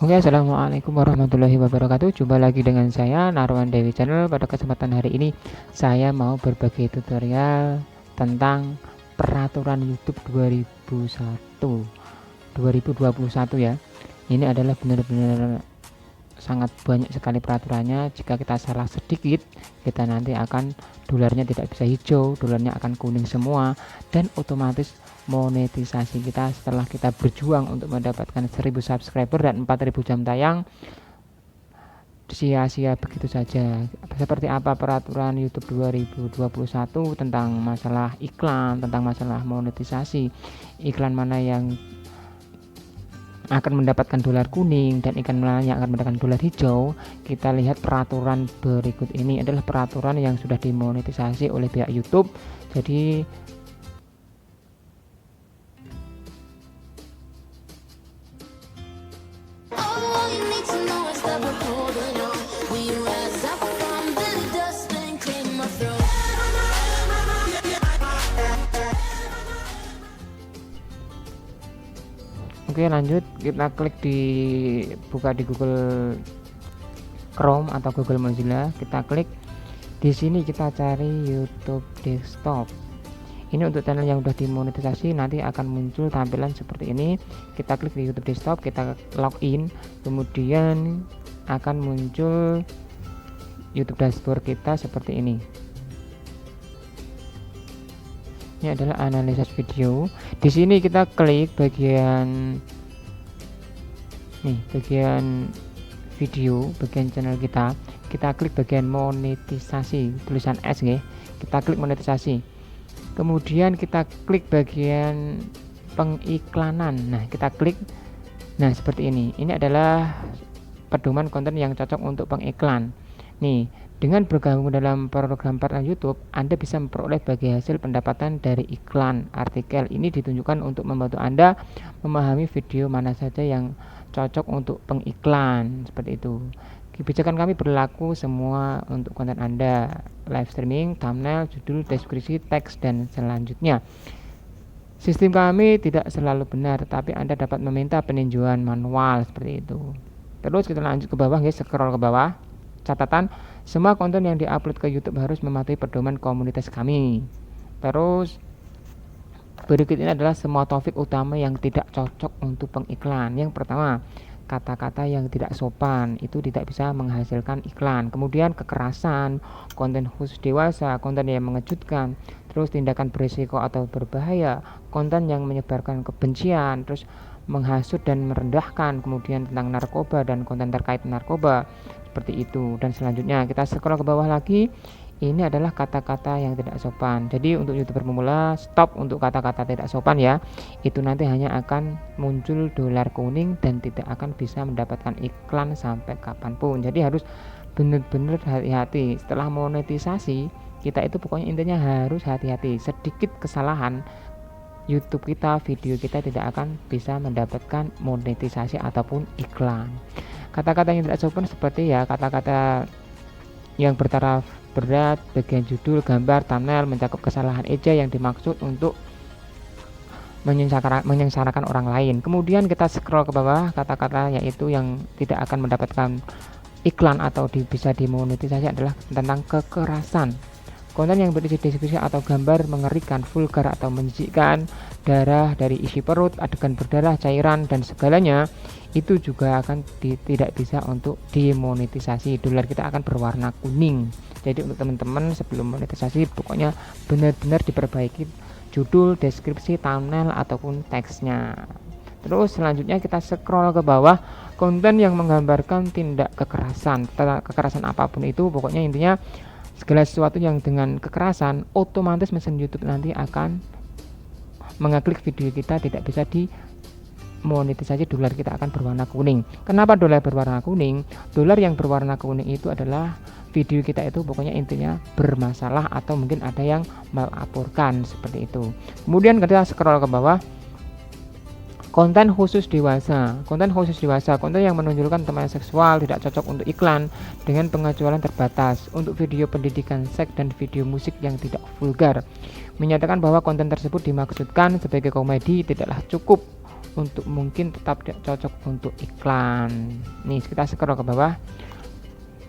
Oke, assalamualaikum warahmatullahi wabarakatuh. Jumpa lagi dengan saya Narwan Dewi Channel. Pada kesempatan hari ini saya mau berbagi tutorial tentang peraturan YouTube 2021 ya. Ini adalah benar-benar sangat banyak sekali peraturannya. Jika kita salah sedikit, kita nanti akan dolarnya tidak bisa hijau, dolarnya akan kuning semua, dan otomatis monetisasi kita setelah kita berjuang untuk mendapatkan 1000 subscriber dan 4000 jam tayang sia-sia begitu saja. Seperti apa peraturan YouTube 2021 tentang masalah iklan, tentang masalah monetisasi, iklan mana yang akan mendapatkan dolar kuning dan ikan mana yang akan mendapatkan dolar hijau. Kita lihat peraturan berikut ini adalah peraturan yang sudah dimonetisasi oleh pihak YouTube. Jadi oke, lanjut kita klik buka di Google Chrome atau Google Mozilla. Kita klik di sini, kita cari YouTube Desktop. Ini untuk channel yang sudah dimonetisasi, nanti akan muncul tampilan seperti ini. Kita klik di YouTube Desktop, kita login, kemudian akan muncul YouTube dashboard kita seperti ini. Ini adalah analisis video. Di sini kita klik bagian video, bagian channel kita. Kita klik bagian monetisasi, tulisan S ya. Kita klik monetisasi. Kemudian kita klik bagian pengiklanan. Nah, kita klik. Nah, seperti ini. Ini adalah pedoman konten yang cocok untuk pengiklan. Nih, dengan bergabung dalam program partner YouTube, Anda bisa memperoleh bagi hasil pendapatan dari iklan. Artikel ini ditunjukkan untuk membantu Anda memahami video mana saja yang cocok untuk pengiklan, seperti itu. Kebijakan kami berlaku semua untuk konten Anda, live streaming, thumbnail, judul, deskripsi, teks, dan selanjutnya. Sistem kami tidak selalu benar, tetapi Anda dapat meminta peninjauan manual seperti itu. Terus kita lanjut ke bawah, guys, scroll ke bawah. Catatan, semua konten yang diupload ke YouTube harus mematuhi pedoman komunitas kami. Terus berikut ini adalah semua topik utama yang tidak cocok untuk pengiklan. Yang pertama, kata-kata yang tidak sopan itu tidak bisa menghasilkan iklan. Kemudian kekerasan, konten khusus dewasa, konten yang mengejutkan, terus tindakan berisiko atau berbahaya, konten yang menyebarkan kebencian, terus menghasut dan merendahkan, kemudian tentang narkoba dan konten terkait narkoba, seperti itu. Dan selanjutnya kita scroll ke bawah lagi, ini adalah kata-kata yang tidak sopan. Jadi untuk YouTuber pemula, stop untuk kata-kata tidak sopan ya. Itu nanti hanya akan muncul dolar kuning dan tidak akan bisa mendapatkan iklan sampai kapanpun. Jadi harus benar-benar hati-hati. Setelah monetisasi, kita itu pokoknya intinya harus hati-hati. Sedikit kesalahan YouTube kita, video kita tidak akan bisa mendapatkan monetisasi ataupun iklan. Kata-kata yang tidak sopan seperti ya kata-kata yang bertaraf berat, bagian judul, gambar, thumbnail mencakup kesalahan eja yang dimaksud untuk menyengsarakan orang lain. Kemudian kita scroll ke bawah, kata-kata yaitu yang tidak akan mendapatkan iklan atau bisa dimonetisasi adalah tentang kekerasan. Konten yang berisi deskripsi atau gambar mengerikan, vulgar atau menjijikkan, darah dari isi perut, adegan berdarah, cairan, dan segalanya, itu juga akan tidak bisa untuk dimonetisasi. Dolar kita akan berwarna kuning. Jadi untuk teman-teman sebelum monetisasi, pokoknya benar-benar diperbaiki judul, deskripsi, thumbnail, ataupun teksnya. Terus selanjutnya kita scroll ke bawah, konten yang menggambarkan tindak kekerasan apapun itu, pokoknya intinya segala sesuatu yang dengan kekerasan, otomatis mesin YouTube nanti akan mengeklik video kita tidak bisa dimonetisasi, dolar kita akan berwarna kuning. Kenapa dolar berwarna kuning? Dolar yang berwarna kuning itu adalah video kita itu pokoknya intinya bermasalah atau mungkin ada yang melaporkan, seperti itu. Kemudian kita scroll ke bawah, konten khusus dewasa, konten yang menunjukkan teman seksual tidak cocok untuk iklan dengan pengecualian terbatas untuk video pendidikan seks dan video musik yang tidak vulgar. Menyatakan bahwa konten tersebut dimaksudkan sebagai komedi tidaklah cukup untuk mungkin tetap tidak cocok untuk iklan. Nih kita scroll ke bawah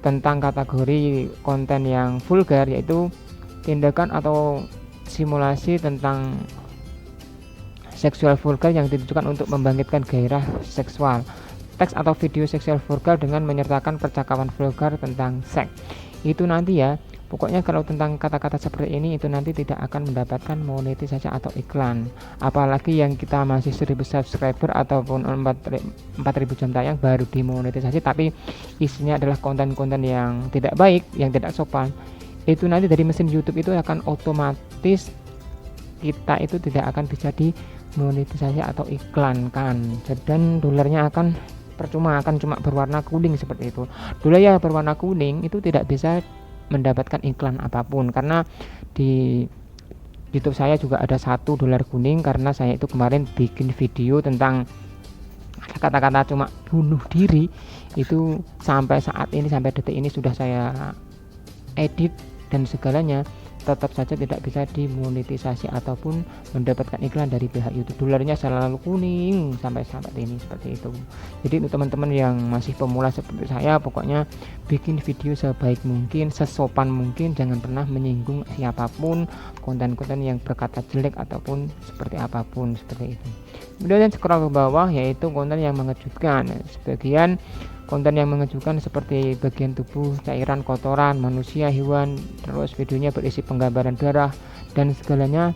tentang kategori konten yang vulgar, yaitu tindakan atau simulasi tentang seksual vulgar yang ditujukan untuk membangkitkan gairah seksual. Teks atau video seksual vulgar dengan menyertakan percakapan vulgar tentang seks. Itu nanti ya, pokoknya kalau tentang kata-kata seperti ini itu nanti tidak akan mendapatkan monetisasi atau iklan. Apalagi yang kita masih 1000 subscriber ataupun 4000 jam tayang baru dimonetisasi, tapi isinya adalah konten-konten yang tidak baik, yang tidak sopan. Itu nanti dari mesin YouTube itu akan otomatis kita itu tidak akan bisa dimonetisasi atau iklankan, dan dolarnya akan percuma, akan cuma berwarna kuning seperti itu. Dolar ya berwarna kuning itu tidak bisa mendapatkan iklan apapun, karena di YouTube saya juga ada $1 kuning karena saya itu kemarin bikin video tentang kata-kata cuma bunuh diri. Itu sampai saat ini, sampai detik ini sudah saya edit dan segalanya, tetap saja tidak bisa dimonetisasi ataupun mendapatkan iklan dari pihak YouTube. Dolarnya selalu kuning sampai saat ini seperti itu. Jadi untuk teman-teman yang masih pemula seperti saya, pokoknya bikin video sebaik mungkin, sesopan mungkin, jangan pernah menyinggung siapapun, konten-konten yang berkata jelek ataupun seperti apapun seperti itu. Kemudian scroll ke bawah, yaitu konten yang mengejutkan. Sebagian konten yang mengejutkan seperti bagian tubuh, cairan, kotoran, manusia, hewan, terus videonya berisi penggambaran darah dan segalanya,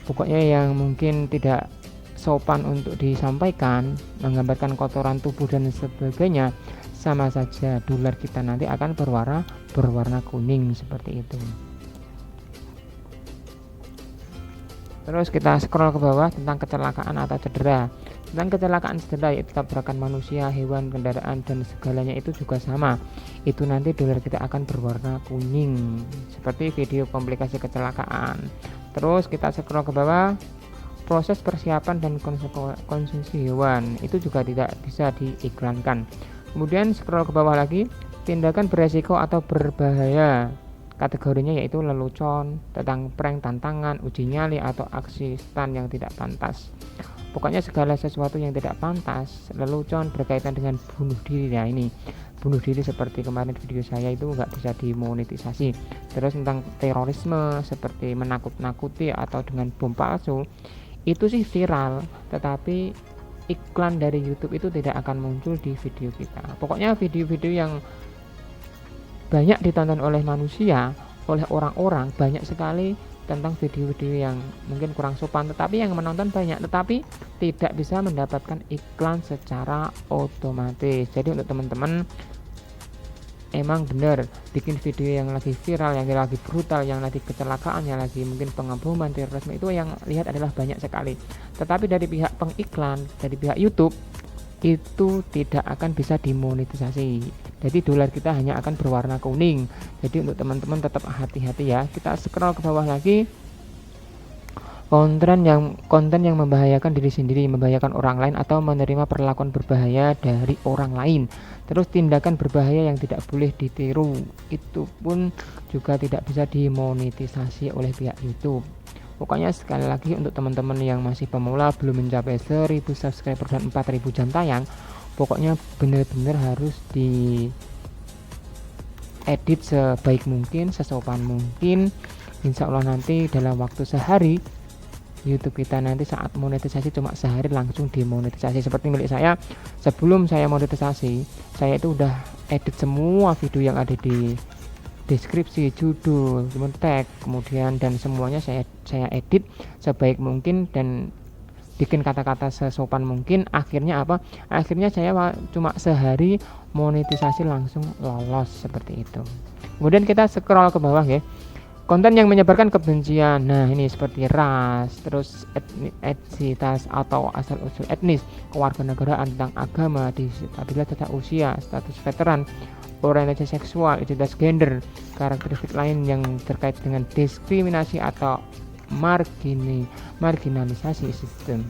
pokoknya yang mungkin tidak sopan untuk disampaikan, menggambarkan kotoran tubuh dan sebagainya, sama saja dolar kita nanti akan berwarna kuning seperti itu. Terus kita scroll ke bawah tentang kecelakaan atau cedera. Tentang kecelakaan cedera, yaitu tabrakan manusia, hewan, kendaraan dan segalanya itu juga sama. Itu nanti dolar kita akan berwarna kuning seperti video komplikasi kecelakaan. Terus kita scroll ke bawah, proses persiapan dan konsumsi hewan itu juga tidak bisa diiklankan. Kemudian scroll ke bawah lagi, tindakan beresiko atau berbahaya. Kategorinya yaitu lelucon, tentang prank, tantangan, uji nyali atau aksi stunt yang tidak pantas. Pokoknya segala sesuatu yang tidak pantas, lelucon berkaitan dengan bunuh diri. Nah ini bunuh diri seperti kemarin video saya itu nggak bisa dimonetisasi. Terus tentang terorisme seperti menakut-nakuti atau dengan bom palsu, itu sih viral, tetapi iklan dari YouTube itu tidak akan muncul di video kita. Pokoknya video-video yang banyak ditonton oleh manusia, oleh orang-orang, banyak sekali tentang video-video yang mungkin kurang sopan, tetapi yang menonton banyak, tetapi tidak bisa mendapatkan iklan secara otomatis. Jadi untuk teman-teman, emang benar bikin video yang lagi viral, yang lagi brutal, yang lagi kecelakaan, yang lagi mungkin pengeboman, terorisme, itu yang lihat adalah banyak sekali. Tetapi dari pihak pengiklan, dari pihak YouTube itu tidak akan bisa dimonetisasi. Jadi dolar kita hanya akan berwarna kuning. Jadi untuk teman-teman tetap hati-hati ya. Kita scroll ke bawah lagi, konten yang membahayakan diri sendiri, membahayakan orang lain atau menerima perlakuan berbahaya dari orang lain. Terus tindakan berbahaya yang tidak boleh ditiru, itu pun juga tidak bisa dimonetisasi oleh pihak YouTube. Pokoknya sekali lagi untuk teman-teman yang masih pemula, belum mencapai 1000 subscriber dan 4000 jam tayang, pokoknya benar-benar harus di edit sebaik mungkin, sesopan mungkin. Insya Allah nanti dalam waktu sehari YouTube kita nanti saat monetisasi cuma sehari langsung dimonetisasi. Seperti milik saya, sebelum saya monetisasi, saya itu udah edit semua video yang ada di deskripsi, judul, tag, kemudian dan semuanya saya edit sebaik mungkin dan bikin kata-kata sesopan mungkin. Akhirnya apa? Akhirnya saya cuma sehari monetisasi langsung lolos seperti itu. Kemudian kita scroll ke bawah ya. Konten yang menyebarkan kebencian. Nah, ini seperti ras, terus etnisitas atau asal usul etnis, kewarganegaraan, tentang agama, disabilitas, cacat usia, status veteran, orientasi seksual, identitas gender, karakteristik lain yang terkait dengan diskriminasi atau marginalisasi sistem.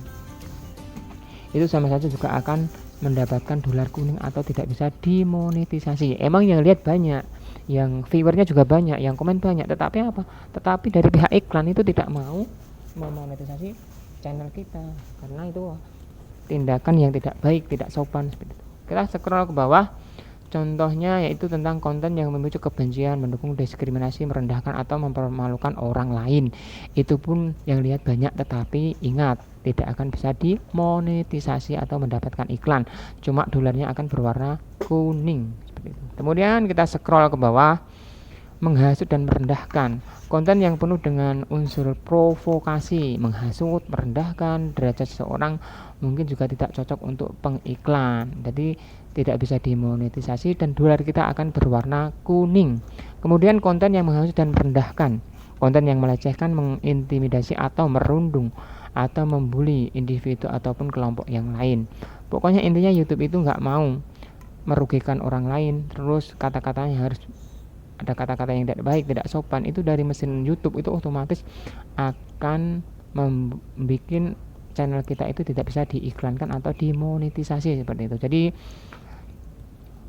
Itu sama saja juga akan mendapatkan dolar kuning atau tidak bisa dimonetisasi. Emang yang lihat banyak, yang viewernya juga banyak, yang komen banyak, tetapi apa? Tetapi dari pihak iklan itu tidak mau memonetisasi channel kita, karena itu tindakan yang tidak baik, tidak sopan seperti itu. Kita scroll ke bawah. Contohnya yaitu tentang konten yang memicu kebencian, mendukung diskriminasi, merendahkan atau mempermalukan orang lain. Itu pun yang lihat banyak, tetapi ingat, tidak akan bisa dimonetisasi atau mendapatkan iklan. Cuma dolarnya akan berwarna kuning seperti itu. Kemudian kita scroll ke bawah. Menghasut dan merendahkan, konten yang penuh dengan unsur provokasi, menghasut, merendahkan derajat seseorang mungkin juga tidak cocok untuk pengiklan, jadi tidak bisa dimonetisasi dan dolar kita akan berwarna kuning. Kemudian konten yang menghasut dan merendahkan, konten yang melecehkan, mengintimidasi atau merundung atau membuli individu ataupun kelompok yang lain. Pokoknya intinya YouTube itu nggak mau merugikan orang lain, terus kata-katanya harus ada kata-kata yang tidak baik, tidak sopan, itu dari mesin YouTube itu otomatis akan membuat channel kita itu tidak bisa diiklankan atau dimonetisasi seperti itu. Jadi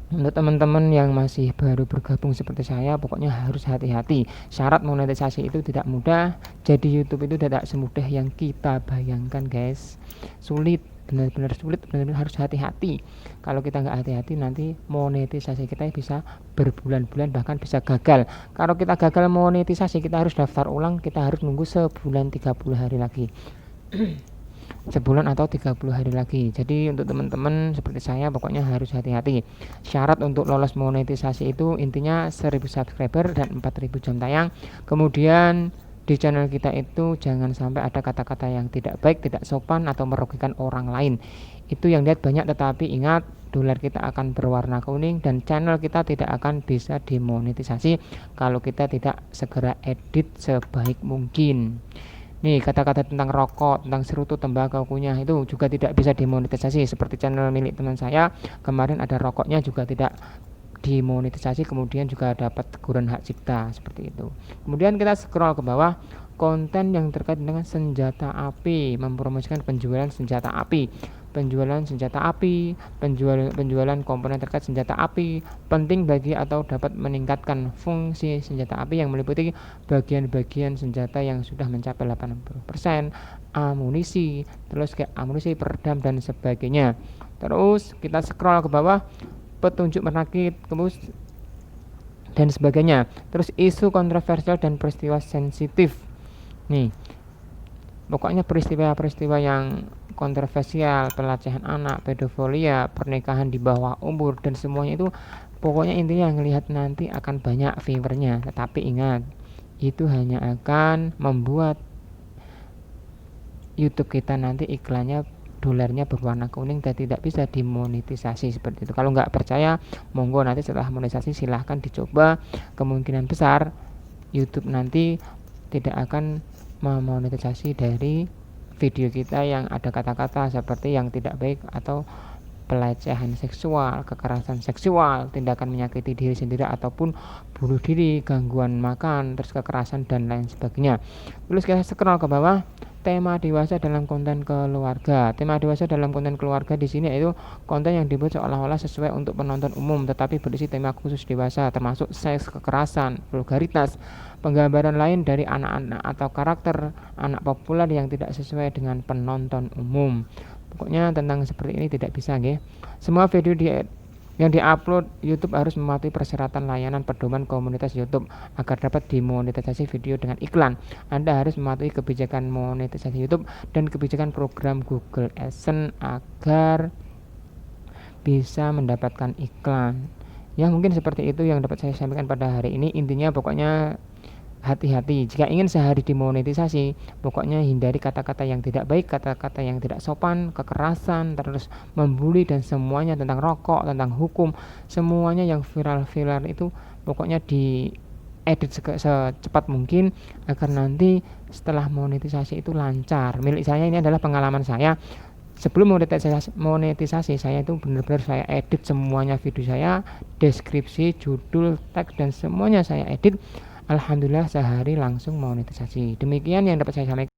untuk teman-teman yang masih baru bergabung seperti saya, pokoknya harus hati-hati. Syarat monetisasi itu tidak mudah, jadi YouTube itu tidak semudah yang kita bayangkan guys, sulit, benar-benar sulit, benar-benar harus hati-hati. Kalau kita nggak hati-hati nanti monetisasi kita bisa berbulan-bulan, bahkan bisa gagal. Kalau kita gagal monetisasi, kita harus daftar ulang, kita harus nunggu sebulan 30 hari lagi sebulan atau 30 hari lagi. Jadi untuk teman-teman seperti saya pokoknya harus hati-hati. Syarat untuk lolos monetisasi itu intinya 1000 subscriber dan 4000 jam tayang. Kemudian di channel kita itu jangan sampai ada kata-kata yang tidak baik, tidak sopan atau merugikan orang lain. Itu yang lihat banyak, tetapi ingat, dolar kita akan berwarna kuning dan channel kita tidak akan bisa dimonetisasi kalau kita tidak segera edit sebaik mungkin. Nih, kata-kata tentang rokok, tentang cerutu, tembakau, kunyah itu juga tidak bisa dimonetisasi. Seperti channel milik teman saya, kemarin ada rokoknya juga tidak dimonetisasi, kemudian juga dapat teguran hak cipta seperti itu. Kemudian kita scroll ke bawah, konten yang terkait dengan senjata api, mempromosikan penjualan senjata api, penjualan komponen terkait senjata api, penting bagi atau dapat meningkatkan fungsi senjata api yang meliputi bagian-bagian senjata yang sudah mencapai 80%, amunisi, terus kayak amunisi, peredam dan sebagainya. Terus kita scroll ke bawah, petunjuk merakit, dan sebagainya. Terus isu kontroversial dan peristiwa sensitif. Nih, pokoknya peristiwa-peristiwa yang kontroversial, pelecehan anak, pedofilia, pernikahan di bawah umur dan semuanya itu pokoknya intinya yang lihat nanti akan banyak viewernya. Tetapi ingat, itu hanya akan membuat YouTube kita nanti iklannya dolarnya berwarna kuning dan tidak bisa dimonetisasi seperti itu. Kalau nggak percaya, monggo nanti setelah monetisasi silahkan dicoba. Kemungkinan besar YouTube nanti tidak akan memonetisasi dari video kita yang ada kata-kata seperti yang tidak baik atau pelecehan seksual, kekerasan seksual, tindakan menyakiti diri sendiri ataupun bunuh diri, gangguan makan, terus kekerasan dan lain sebagainya. Terus kita scroll ke bawah, tema dewasa dalam konten keluarga. Tema dewasa dalam konten keluarga di sini yaitu konten yang dibuat seolah-olah sesuai untuk penonton umum tetapi berisi tema khusus dewasa termasuk seks, kekerasan, vulgaritas, penggambaran lain dari anak-anak atau karakter anak populer yang tidak sesuai dengan penonton umum. Pokoknya tentang seperti ini tidak bisa nggih. Semua video yang diupload YouTube harus mematuhi persyaratan layanan pedoman komunitas YouTube agar dapat dimonetisasi video dengan iklan. Anda harus mematuhi kebijakan monetisasi YouTube dan kebijakan program Google AdSense agar bisa mendapatkan iklan. Ya mungkin seperti itu yang dapat saya sampaikan pada hari ini. Intinya pokoknya hati-hati jika ingin sehari dimonetisasi, pokoknya hindari kata-kata yang tidak baik, kata-kata yang tidak sopan, kekerasan, terus membuli dan semuanya tentang rokok, tentang hukum, semuanya yang viral-viral itu pokoknya di edit secepat mungkin agar nanti setelah monetisasi itu lancar. Milik saya ini adalah pengalaman saya. Sebelum monetisasi saya itu benar-benar saya edit semuanya, video saya, deskripsi, judul, teks dan semuanya saya edit. Alhamdulillah sehari langsung monetisasi. Demikian yang dapat saya sampaikan.